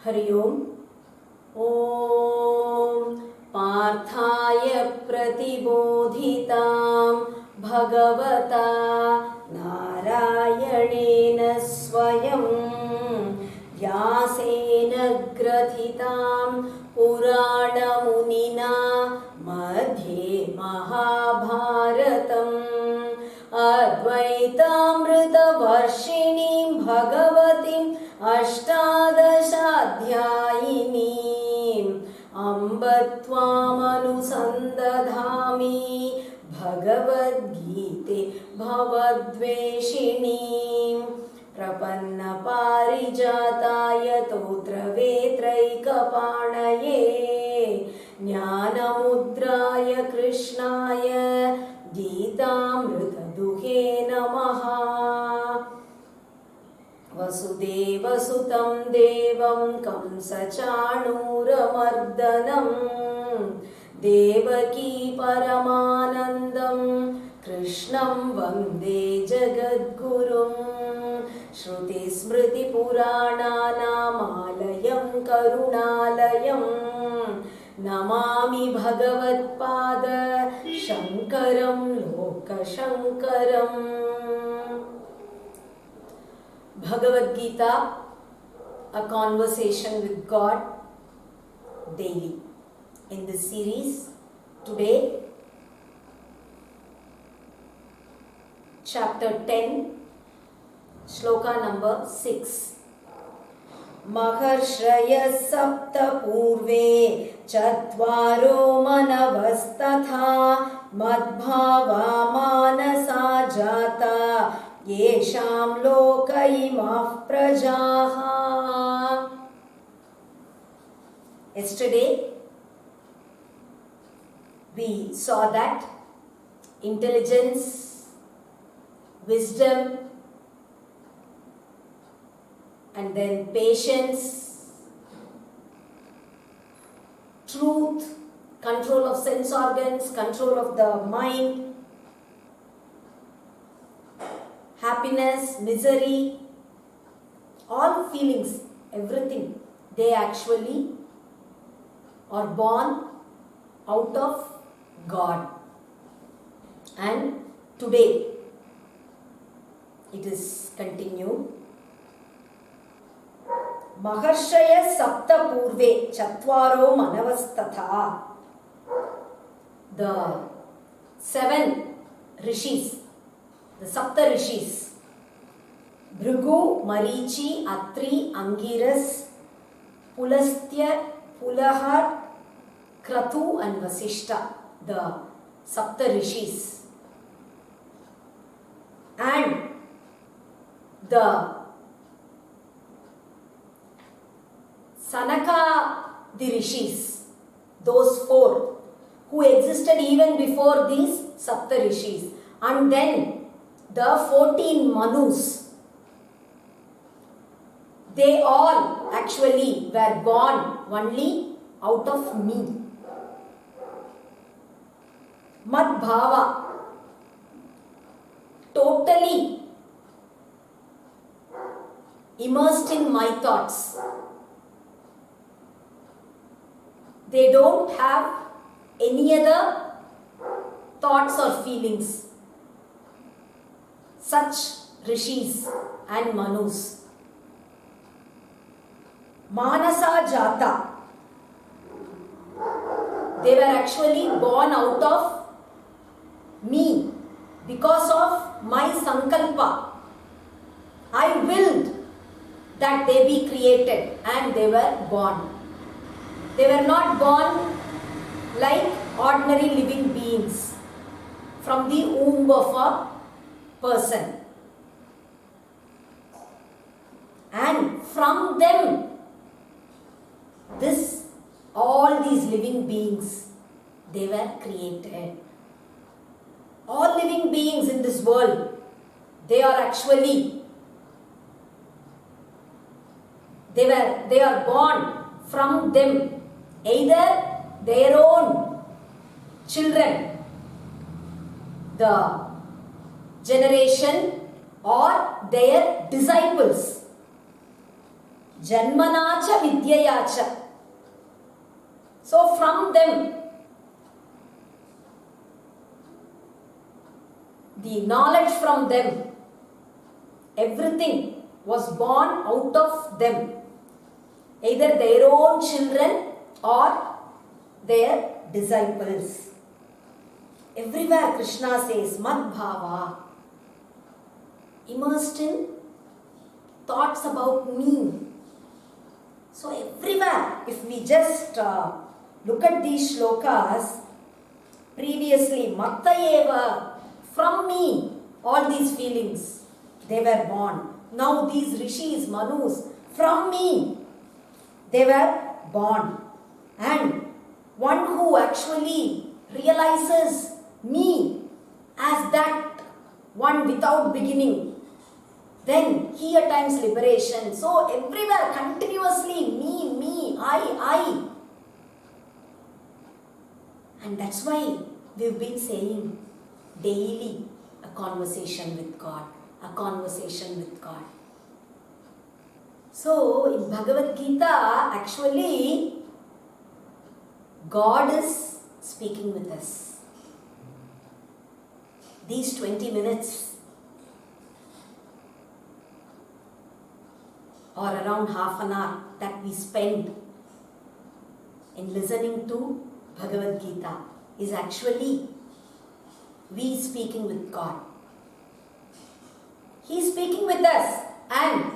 हरि ओम। ॐ पार्थाय प्रतिबोधितां भगवता नारायणेन स्वयं व्यासेन ग्रथितां पुराणमुनिना मध्ये महाभारतम् अद्वैतामृतवर्षिणीं भगवतीम् अष्टादशाध्यायिनीम् अम्ब त्वामनुसन्दधामि भगवद्गीते भवद्वेषिणीं प्रपन्नपारिजाताय तोत्रवेत्रैकपाणये ज्ञानमुद्राय कृष्णाय गीतामृतदुहे नमः। वसुदेवसुतं देवं कंसचाणूरमर्दनं देवकी परमानन्दं कृष्णं वन्दे जगद्गुरुं श्रुतिस्मृतिपुराणानामालयं करुणालयं नमामि भगवत्पाद शङ्करं लोकशङ्करम्। Bhagavad Gita, a conversation with God daily. In this series, today, chapter 10, shloka number 6. Maharshaya sapta purve chatvaro manavastatha madbhava manasa jata येषां लोक इमाः प्रजाः। Yesterday we saw that intelligence, wisdom, and then patience, truth, control of sense organs, control of the mind, happiness, misery, all feelings, everything, they actually are born out of God. And today it is continued. Maharshaya sapta purve chatvaro manavastatha. The 7 rishis, the Sapta Rishis, Bhrigu, Marichi, Atri, Angiras, Pulastya, Pulahar, Kratu and Vasishta, the Sapta Rishis. And the Sanaka the Rishis, those 4 who existed even before these Sapta Rishis. And then the 14 Manus, they all actually were born only out of me. Madbhava, totally immersed in my thoughts. They don't have any other thoughts or feelings. Such rishis and manus. Manasa jata. They were actually born out of me because of my sankalpa. I willed that they be created and they were born. They were not born like ordinary living beings from the womb of a person. And from them, all these living beings, they were created. All living beings in this world, they are actually, they are born from them, either their own children, the generation, or their disciples. Janmana cha vidyaya cha. So from them, the knowledge from them, everything was born out of them. Either their own children or their disciples. Everywhere Krishna says Madbhava, immersed in thoughts about me. So everywhere, if we just look at these shlokas, previously Mattayeva, from me, all these feelings, they were born. Now these rishis, manus, from me, they were born. And one who actually realizes me as that one without beginning, then he attains liberation. So everywhere continuously me, I. And that's why we've been saying daily a conversation with God, a conversation with God. So in Bhagavad Gita, actually, God is speaking with us. These 20 minutes or around half an hour that we spend in listening to Bhagavad Gita is actually we speaking with God. He is speaking with us, and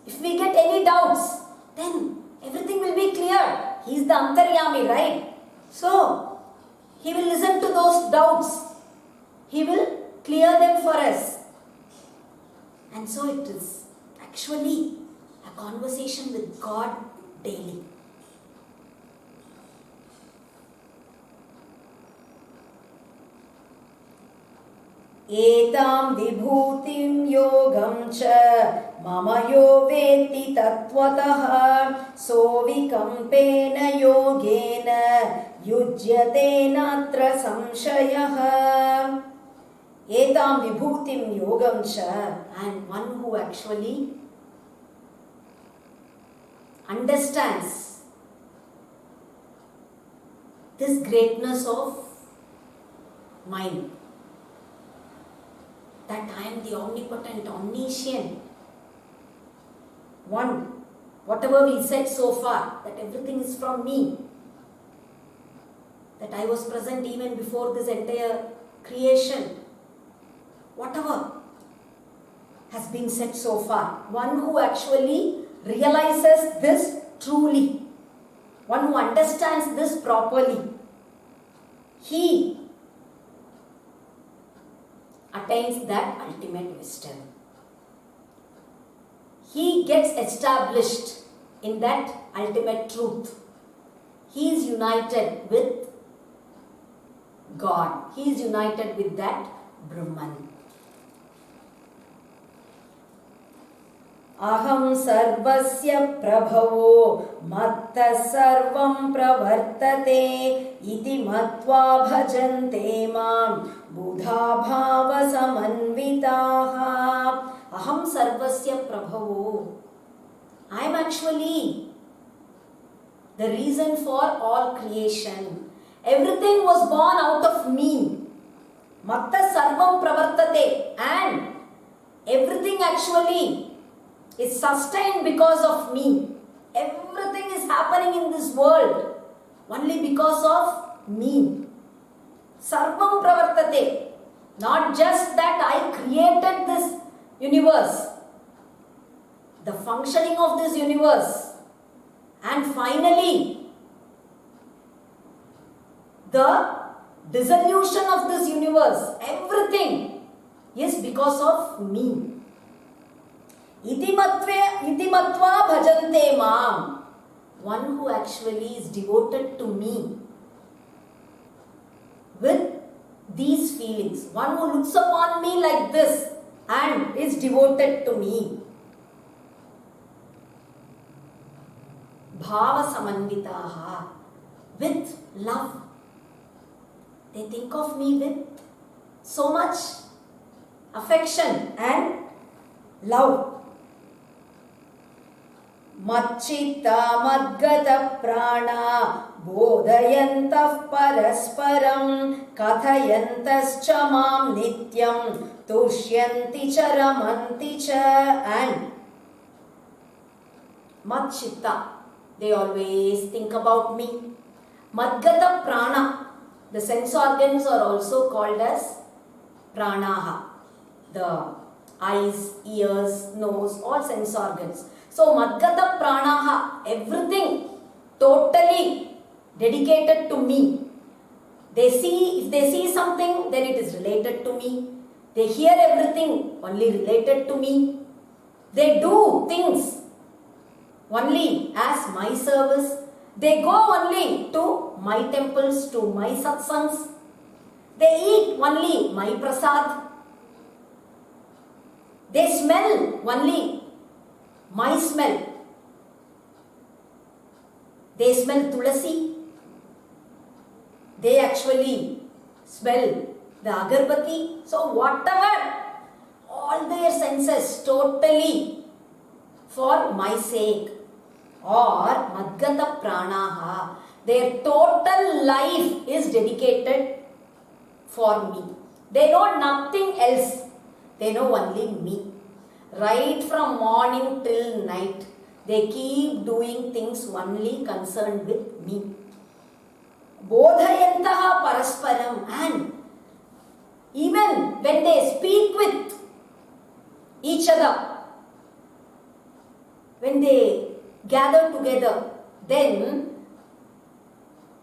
if we get any doubts, then everything will be clear. He is the Antaryami, right? So, He will listen to those doubts. He will clear them for us. And so it is actually a conversation with God daily. Etam vibhutim yogam cha mama yo veti tattvataha sovikampena yogena yujyate natra samshayaha. Etam vibhutim yogam cha, and one who actually understands this greatness of mine, that I am the omnipotent, omniscient one. Whatever we said so far, that everything is from me, that I was present even before this entire creation. Whatever has been said so far, one who actually realizes this truly, one who understands this properly, he attains that ultimate wisdom. He gets established in that ultimate truth. He is united with God. He is united with that Brahman. Aham sarvasya prabhavo matta sarvam pravartate iti matva bhajante mam buddha bhava samanvitaha. Aham sarvasya prabhavo. I am actually the reason for all creation. Everything was born out of me. Matta sarvam pravartate, and everything actually is sustained because of me. Everything is happening in this world only because of me. Sarvam pravartate. Not just that I created this universe, the functioning of this universe, and finally the dissolution of this universe. Everything is because of me. Iti matva bhajante mam. One who actually is devoted to me with these feelings. One who looks upon me like this and is devoted to me. Bhava samanvitaha. With love. They think of me with so much affection and love. Machchitta madgata prana bodhayantah parasparam kathayantascha mam nityam tushyanti cha ramanti cha. And Machchitta, they always think about me. Madgata prana, the sense organs are also called as pranaha. The eyes, ears, nose, all sense organs. So Madgata pranaha, everything totally dedicated to me. If they see something, then it is related to me. They hear everything, only related to me. They do things only as my service. They go only to my temples, to my satsangs. They eat only my prasad. They smell only my smell. They smell tulasi. They actually smell the agarbatti. So whatever, all their senses totally for my sake. Or Madgata pranaha, their total life is dedicated for me. They know nothing else. They know only me. Right from morning till night, they keep doing things only concerned with me. Bodhayantaha parasparam, and even when they speak with each other, when they gather together, then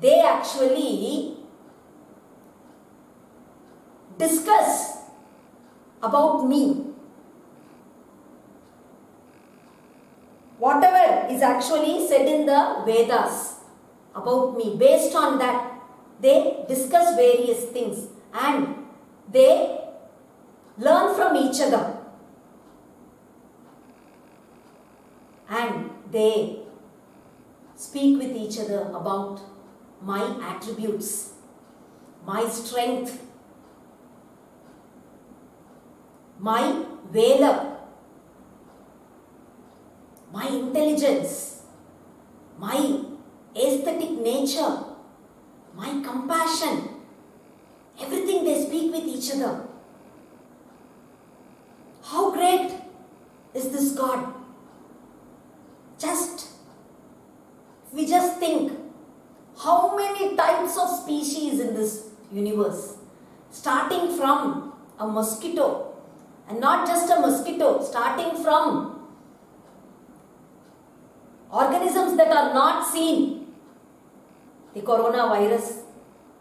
they actually discuss about me. Whatever is actually said in the Vedas about me, based on that, they discuss various things and they learn from each other. And they speak with each other about my attributes, my strength, my valor, my intelligence, my aesthetic nature, my compassion. Everything they speak with each other. How great is this God? We just think, how many types of species in this universe? Starting from a mosquito, and not just a mosquito, starting from organisms that are not seen. The coronavirus,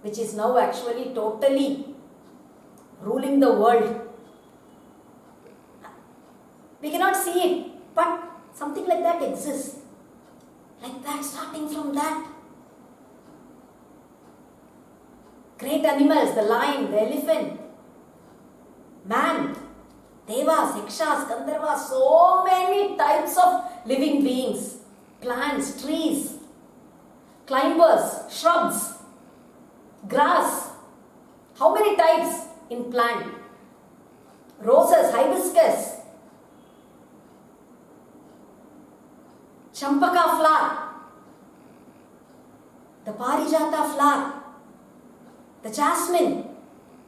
which is now actually totally ruling the world. We cannot see it, but something like that exists. Like that, starting from that. Great animals, the lion, the elephant, man, devas, yakshas, gandharvas, so many types of living beings, plants, trees, climbers, shrubs, grass. How many types in plant? Roses, hibiscus, champaka flower, the parijata flower, the jasmine,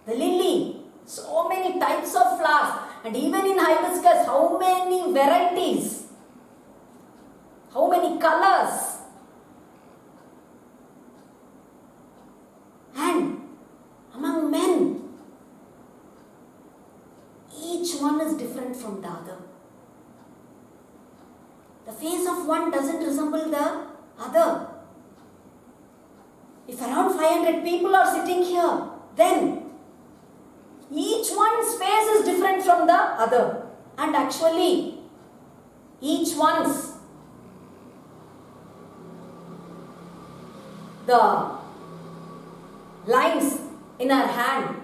the lily, so many types of flowers. And even in hibiscus, how many varieties, how many colors. And among men, each one is different from the other. The face of one doesn't resemble the other. If around 500 people are sitting here, then each one's face is different from the other. And actually, each one's the lines in our hand,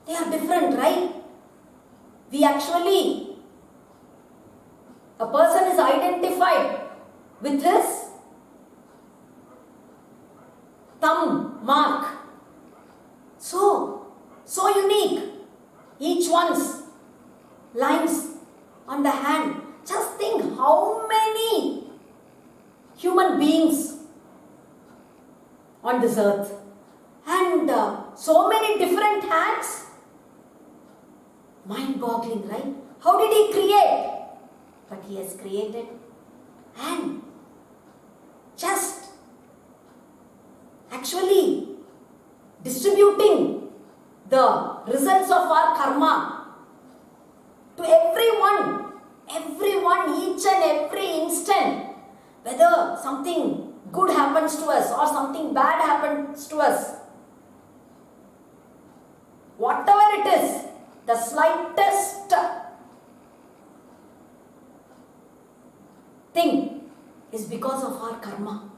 they are different, right? We actually, a person is identified with his thumb mark. So unique. Each one's lines on the hand. Just think how many human beings on this earth. And so many different hands. Mind-boggling, right? How did he create? But he has created and just actually distributing the results of our karma to everyone, each and every instant, whether something good happens to us or something bad happens to us. Whatever it is, the slightest thing is because of our karma.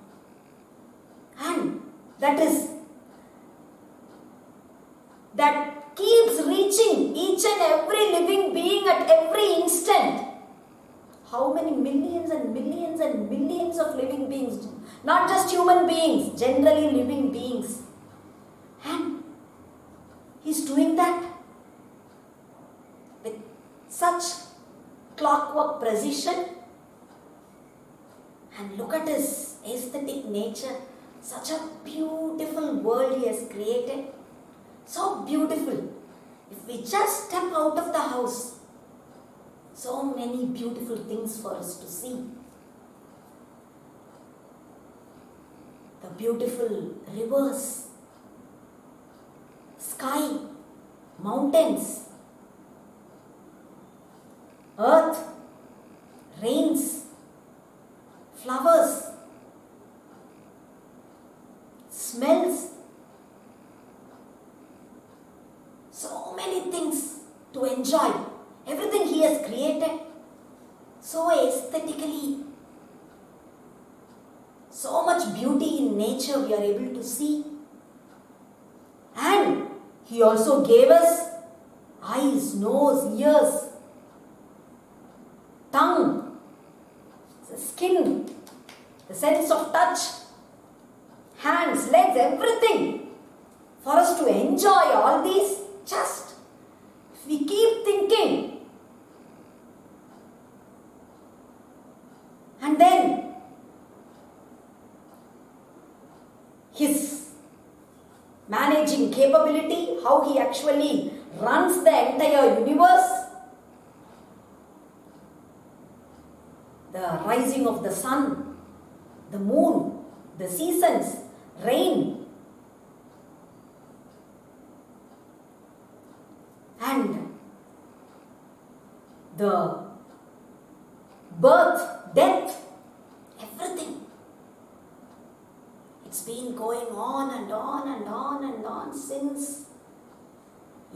And that keeps reaching each and every living being at every instant. How many millions and millions and millions of living beings, not just human beings, generally living beings. And he's doing that with such clockwork precision. And look at his aesthetic nature. Such a beautiful world he has created. So beautiful. If we just step out of the house, so many beautiful things for us to see. The beautiful rivers, sky, mountains, earth, rains, flowers, smells, so many things to enjoy. Everything he has created so aesthetically, so much beauty in nature we are able to see. And he also gave us eyes, nose, ears, tongue, the skin, the sense of touch, hands, legs, everything. For us to enjoy all these, just if we keep thinking, and then his managing capability, how he actually runs the entire universe, the rising of the sun, the moon, the seasons, rain, and the birth, death, everything. It's been going on and on and on and on since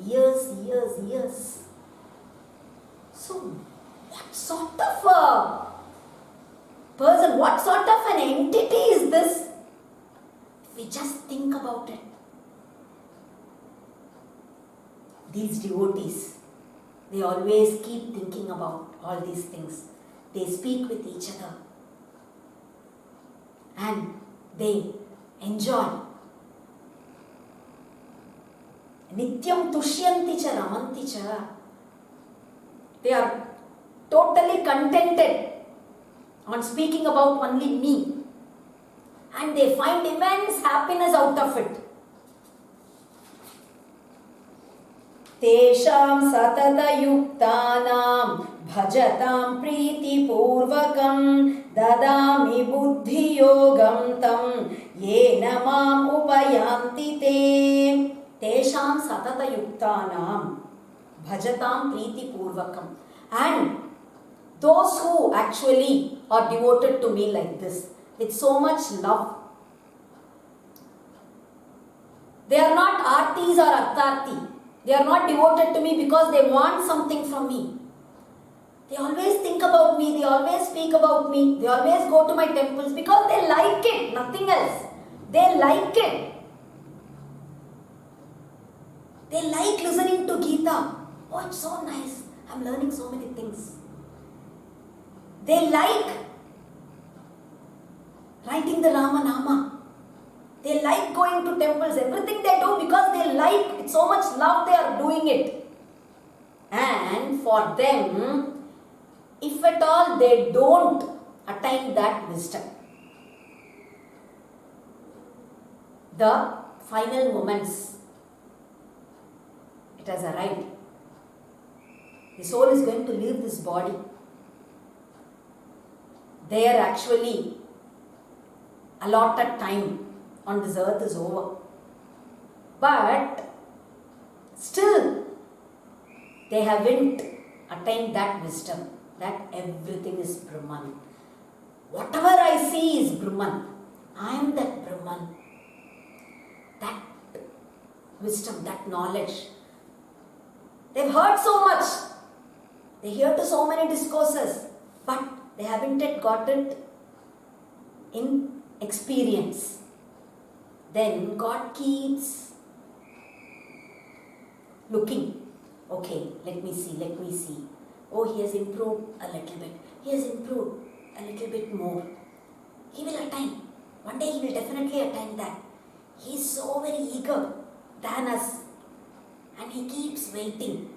years. So, what sort of a person, what sort of an entity is this? If we just think about it. These devotees, they always keep thinking about all these things. They speak with each other and they enjoy. Nityam tushyanti cha ramanti cha. They are totally contented on speaking about only me. And they find immense happiness out of it. Tesham satata yuktanam bhajatam priti purvakam dadami buddhi yogam tam yena mam upayanti te. Tesham satata yuktanam bhajatam priti purvakam. And those who actually are devoted to me like this, with so much love, they are not artis or artarti. They are not devoted to me because they want something from me. They always think about me, they always speak about me, they always go to my temples because they like it, nothing else. They like it. They like listening to Gita. Oh, it's so nice. I'm learning so many things. They like writing the Rama Nama. They like going to temples. Everything they do because they like, with so much love they are doing it. And for them, if at all they don't attain that wisdom, the final moments. It has arrived. The soul is going to leave this body. Their actually allotted time on this earth is over. But still, they haven't attained that wisdom that everything is Brahman. Whatever I see is Brahman. I am that Brahman. That wisdom, that knowledge. They've heard so much. They hear to so many discourses, but they haven't yet got it in experience. Then God keeps looking. Okay, let me see. Oh, he has improved a little bit. He has improved a little bit more. He will attain. One day he will definitely attain that. He is so very eager than us. And he keeps waiting.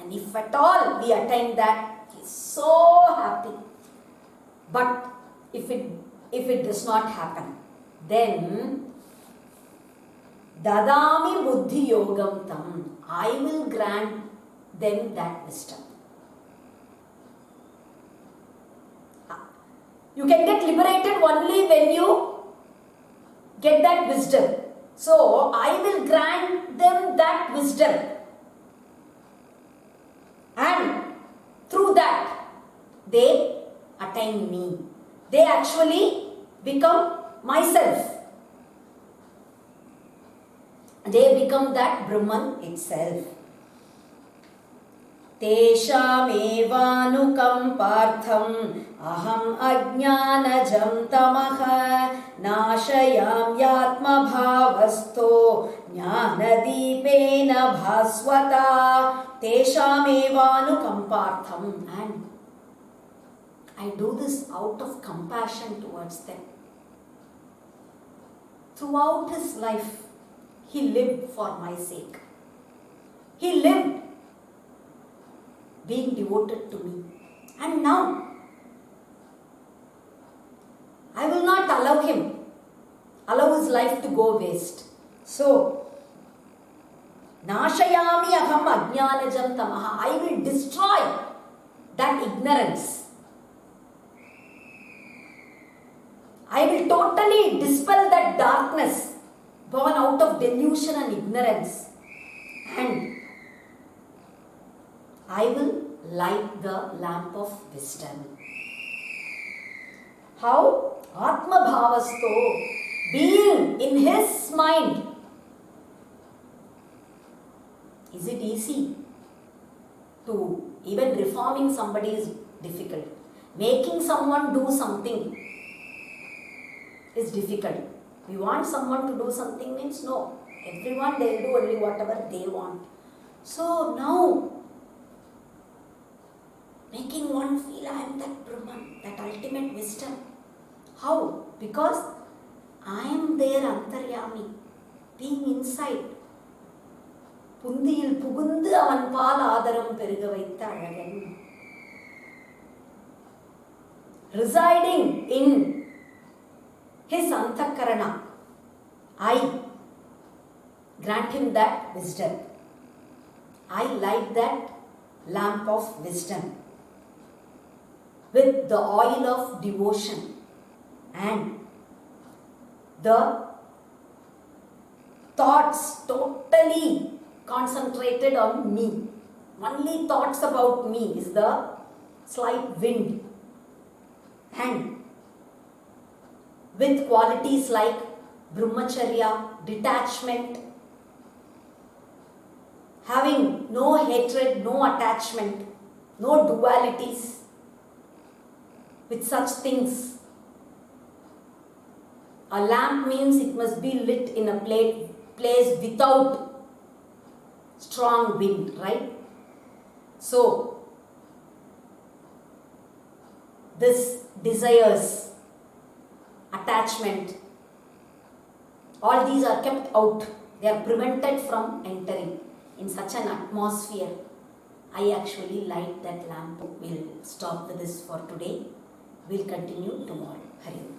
And if at all we attain that, he is so happy. But if it does not happen, then Dadami Buddhi Yogam Tam, I will grant them that wisdom. You can get liberated only when you get that wisdom. So, I will grant them that wisdom. And through that, they attain me. They actually become myself. They become that Brahman itself. Teshamevanukampartham aham ajnanajam tamaha nashayam yatma bhavasto jnanadipena bhaswata. Teshamevanukampartham. And I do this out of compassion towards them. Throughout his life, he lived for my sake. He lived being devoted to me. And now, I will not allow his life to go waste. So, Nashayami aham ajnanajam tamaha. I will destroy that ignorance. I will totally dispel that darkness born out of delusion and ignorance. And I will light the lamp of wisdom. How? Atma Bhavasto, being in his mind. Is it easy? To even reforming somebody is difficult. Making someone do something is difficult. We want someone to do something means no. Everyone, they will do only whatever they want. So now, making one feel I am that Brahman, that ultimate wisdom. How? Because I am there Antaryami, being inside. Pundiyil pugundu avan paal aadaram peruga vaitha alagan. Residing in his antakarana, I grant him that wisdom. I light that lamp of wisdom with the oil of devotion and the thoughts totally concentrated on me. Only thoughts about me is the slight wind. And with qualities like brahmacharya, detachment, having no hatred, no attachment, no dualities. With such things, a lamp means it must be lit in a place without strong wind, right? So, this desires, attachment, all these are kept out. They are prevented from entering. In such an atmosphere, I actually light that lamp. We'll stop with this for today. We'll continue tomorrow. Hari Om.